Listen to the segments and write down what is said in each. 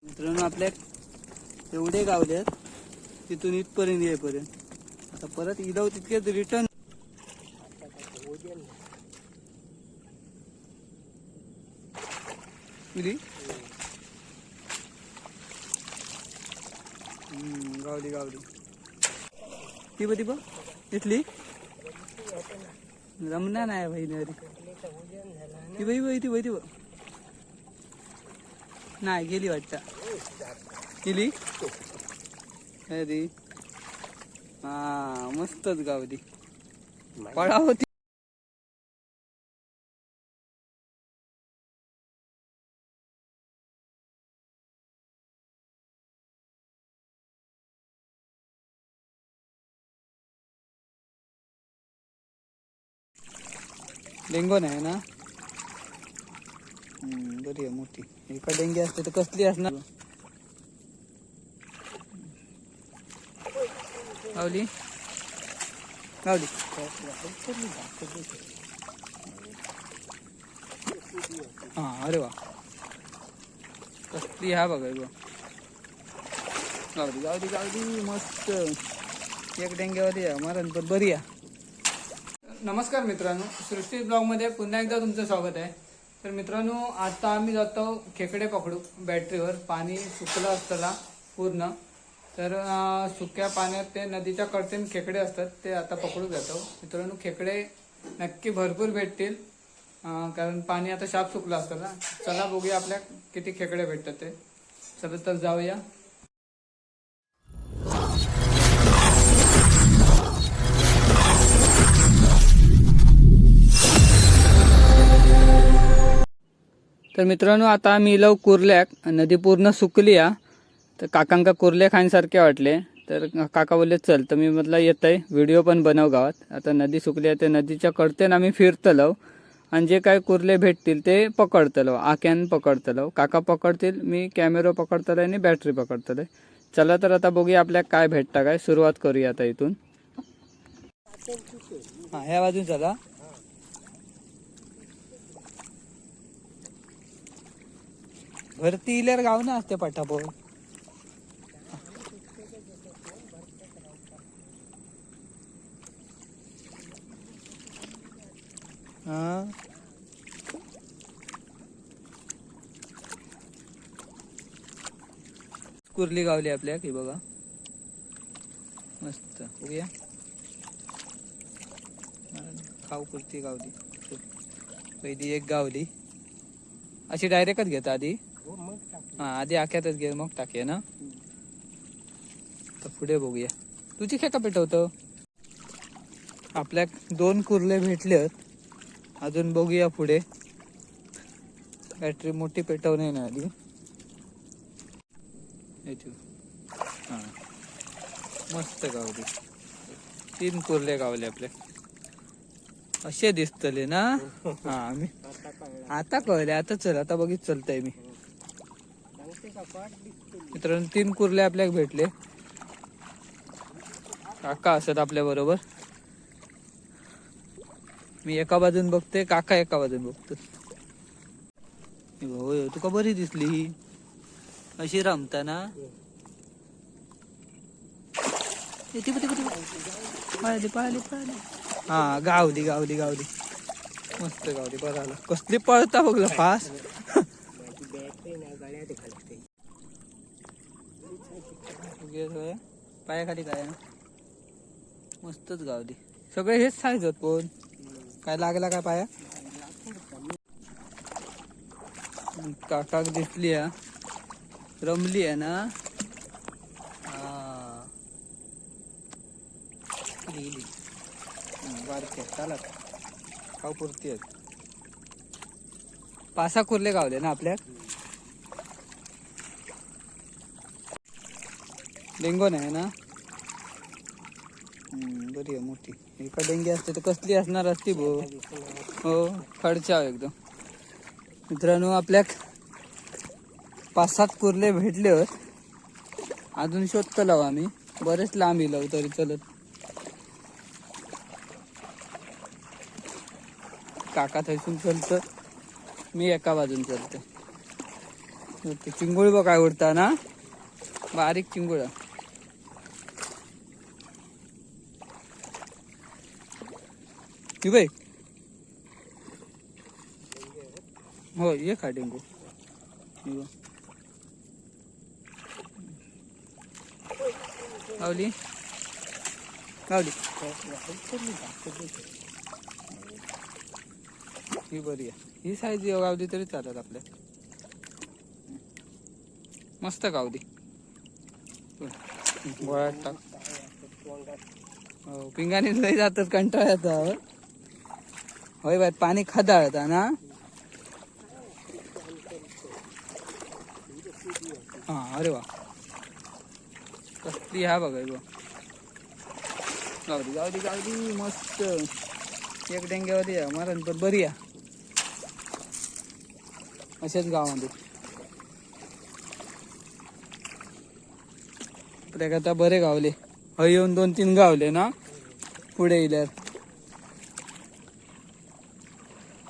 मित्रांनो आपल्या एवढे गावले तिथून इथपर्यंत येईपर्यंत आता परत इलाव तितकेच रिटर्न गावली गावली ती बघ इथली रमना नाही भाई नरी ती बाई ती बाई ती नाही गेली वाटतं गेली अरे हा मस्तच गावली पळा होती. डेंगो नाही ना बरी आहे मोठी एका डेंगी असते तर कसली असणार गावली गावली हा अरे वा कसली हा बघा गावली गावली गावली मस्त एक डेंग्यावाली आहे मरण पण बरी आहे. नमस्कार मित्रांनो, सृष्टी ब्लॉग मध्ये पुन्हा एकदा तुमचं स्वागत आहे. तर मित्रांनो आता आम्ही जातो खेकडे पकडू बॅटरीवर. पाणी सुकलं असताना पूर्ण तर सुक्या पाण्यात ते नदीच्या कडतेन खेकडे असतात ते आता पकडू जातो. मित्रांनो खेकडे नक्की भरपूर भेटतील कारण पाणी आता शाप सुकलं असतं ना. चला बघूया आपल्या किती खेकडे भेटतात ते. चला तर जाऊया. तर मित्रांनो आता आम्ही इलव कुर्ल्याक नदी पूर्ण सुकली आहे तर काकांका कुर्ले खाण्यासारखे वाटले तर काका बोलले चल तर मी म्हटलं येत आहे व्हिडिओ पण बनव गावात. आता नदी सुकली आहे ते नदीच्या कडतेन आम्ही फिरतलो आणि जे काय कुर्ले भेटतील ते पकडतलो आक्यान पकडतलो. काका पकडतील मी कॅमेरा पकडतलो आणि बॅटरी पकडतलो. चला तर आता बघूया आपल्या काय भेटता काय. सुरुवात करूया आता इथून. हा ह्या बाजून चला. भरती इल्यार गाव ना असते पटापट. हा कुर्ली गावली आपल्या की बघा मस्त बघूया खाऊ कुर्ती गावली. पहिली एक गावली अशी डायरेक्टच घेता आधी. हा आधी आख्यातच घे मग टाके ना. तर पुढे बघूया तुझी खेका पेटवतो. आपल्या 2 कुर्ले भेटले अजून बघूया पुढे. बॅटरी मोठी पेटवणे ना आधी. हा मस्त गावली 3 कुर्ले गावले आपले असे दिसतले ना. हा आम्ही आता कळले आता चल आता बघित चलतय मी. मित्रांनो 3 कुर्ले आपल्याला भेटले. काका असत आपल्या बरोबर. मी एका बाजून बघते काका एका बाजून बघतो. होय तुका बरी दिसली अशी रमताना. पळाली पळाली पळाली. हा गावली गावली गावली मस्त गावली. बरं आला कसली पळता बघलं फास्ट. पायाखाली काय मस्तच गावली. सगळे हेच साईज होत पण काय लागला काय पाया. काकाक दिसली रमली आहे ना. हा बारके चालत खाऊ पुरती आहेत. 5-6 कुर्ले गावले ना आपल्या. डेंगो नाही ना बरी आहे मोठी. एका डेंगी असते तर कसली असणार असती भो. हो खडच्या एकदम. मित्रांनो आपल्या 5-7 कुर्ले भेटले अजून शोधतलो आम्ही. बरेच लांब इलव तरी चलत. काका थैसून चलत मी एका बाजून चलते. ते चिंगुळ बघ काय उडता ना, बारीक चिंगुळ. हो ये खा डेंगू. गावली गावली ही बरी आहे. ही साईज गावली तरी चालत आपल्या. मस्त गावली. गोळ्यात टाक. हो पिंगाने लई जातात कंटाळ्याचा. होय बाय पाणी खदाळता ना. हा अरे वा कसली हा बघाय बघ. गावली गावली गावली मस्त. एक डेंग्यावरती या मरण पण बरी आहे अशाच गावामध्ये. आपल्याकडे आता बरे गावले. हय येऊन 2-3 गावले ना पुढे येल्यार.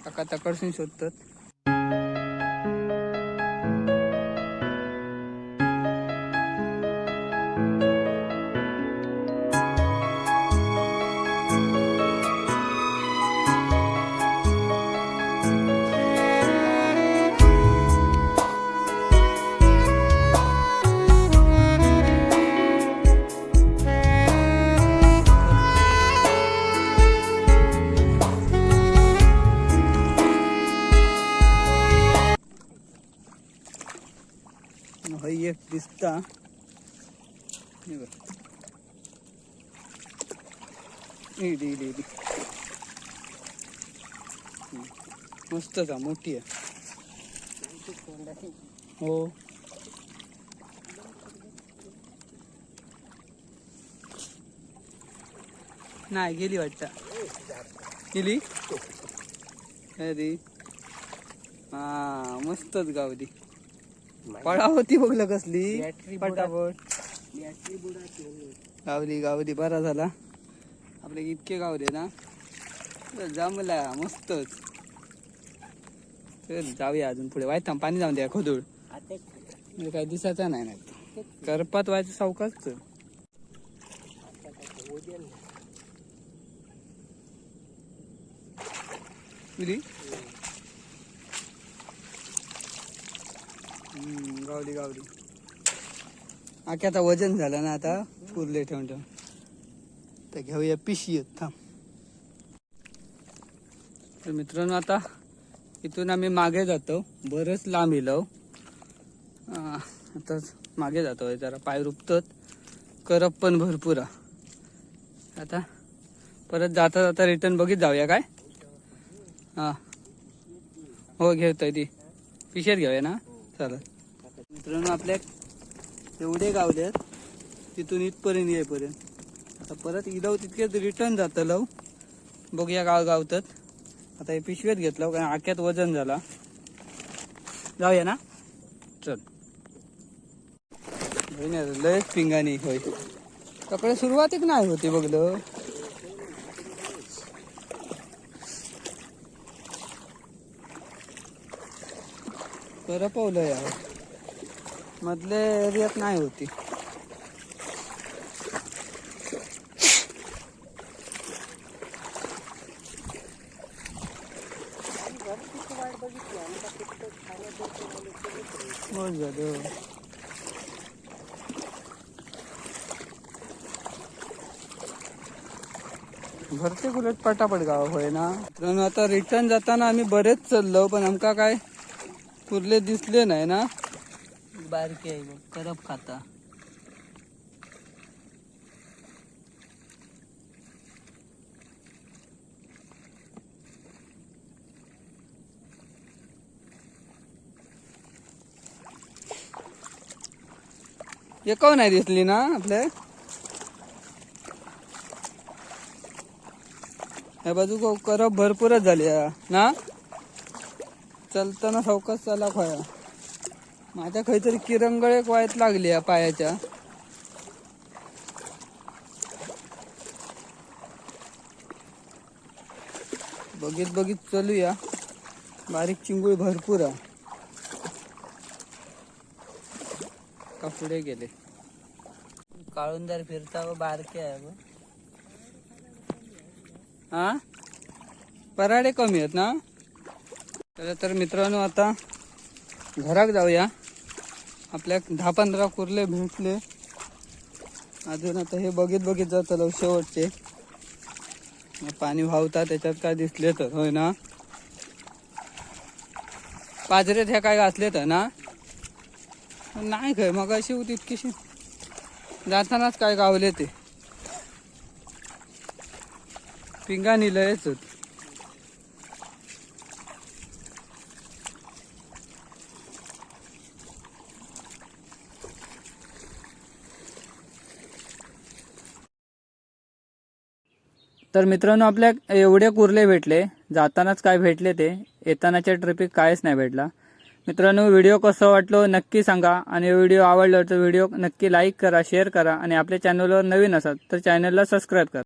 काका तकडसून शोधतात. हय एक दिसता. मस्तच मोठी आहे. हो नाही गेली वाटतं. गेली अरे हा मस्तच गावली. पळा होती बघलं कसली पटापट. गावली गावली बरा झाला. आपले इतके गावले ना जमला मस्तच. चल जाऊया अजून पुढे. वाईट थांब पाणी जाऊन द्या खोदूळ. म्हणजे काही दिसायचा नाही ना करपात व्हायचं सावकाच. गावली गावली. आखे आता वजन झालं ना आता पुरले ठेवून ठेवून. तर घेऊया पिशी थांब. तर मित्रांनो आता इथून आम्ही मागे जातो. बरंच लांब येलो. आता मागे जातोय. जरा पाय रुपतात. करप पण भरपूर. आता परत जाता जाता रिटर्न बघित जाऊया काय. हा हो घेतोय ती पिशेत घेऊया ना. चालेल मित्रांनो आपल्या एवढे गावले तिथून इथपर्यंत येईपर्यंत. आता परत इलाव तितकेच रिटर्न जातलो. बघूया गाव गावतात. आता हे पिशवेत घेतलं कारण आख्यात वजन झाला. जाऊया ना चल. लयच पिंगाणी होय. तकडे सुरुवातीक नाही होती बघलं. करपवलं यार मधले एरियात नाही होती. भरते उलट पटापट गाव होय ना. मित्रांनो आता रिटर्न जाताना आम्ही बरेच चाललो पण आमका काय पुरले दिसले नाही ना. बारकी आहे बघ करप खाता. एकाव नाही दिसली ना आपल्या. ह्या बाजू करप भरपूरच झाली ना. चलताना सावकाश चाला खोया. माझ्या काहीतरी किरंगळ एक वायत लागली पायाच्या. बघित बघित चलूया. बारीक चिंगुळ भरपूर आहे. का पुढे गेले? काळुंदर फिरता व बारके आहे बघ. हा पराडे कमी आहेत ना. तर मित्रांनो आता घरात जाऊया. आपल्या 10-15 कुर्ले भेटले. अजून आता हे बघित जातं शेवटचे. पाणी वाहता त्याच्यात काय दिसले तर होय ना. पाजरेत ह्या काय घातले तर ना नाही काय मग अशी होती इतकीशी जातानाच काय गावले ते पिंगा निलयच होत. तर मित्रांनो आपल्या एवढे कुर्ले भेटले. जातानाच काय भेटले ते, येतानाच्या ट्रिपिक कायच नाही भेटला. मित्रांनो व्हिडिओ कसं वाटलो नक्की सांगा. आणि व्हिडिओ आवडला तर व्हिडिओ नक्की लाईक करा, शेअर करा. आणि आपल्या चॅनलवर नवीन असाल तर चॅनलला सबस्क्राईब करा.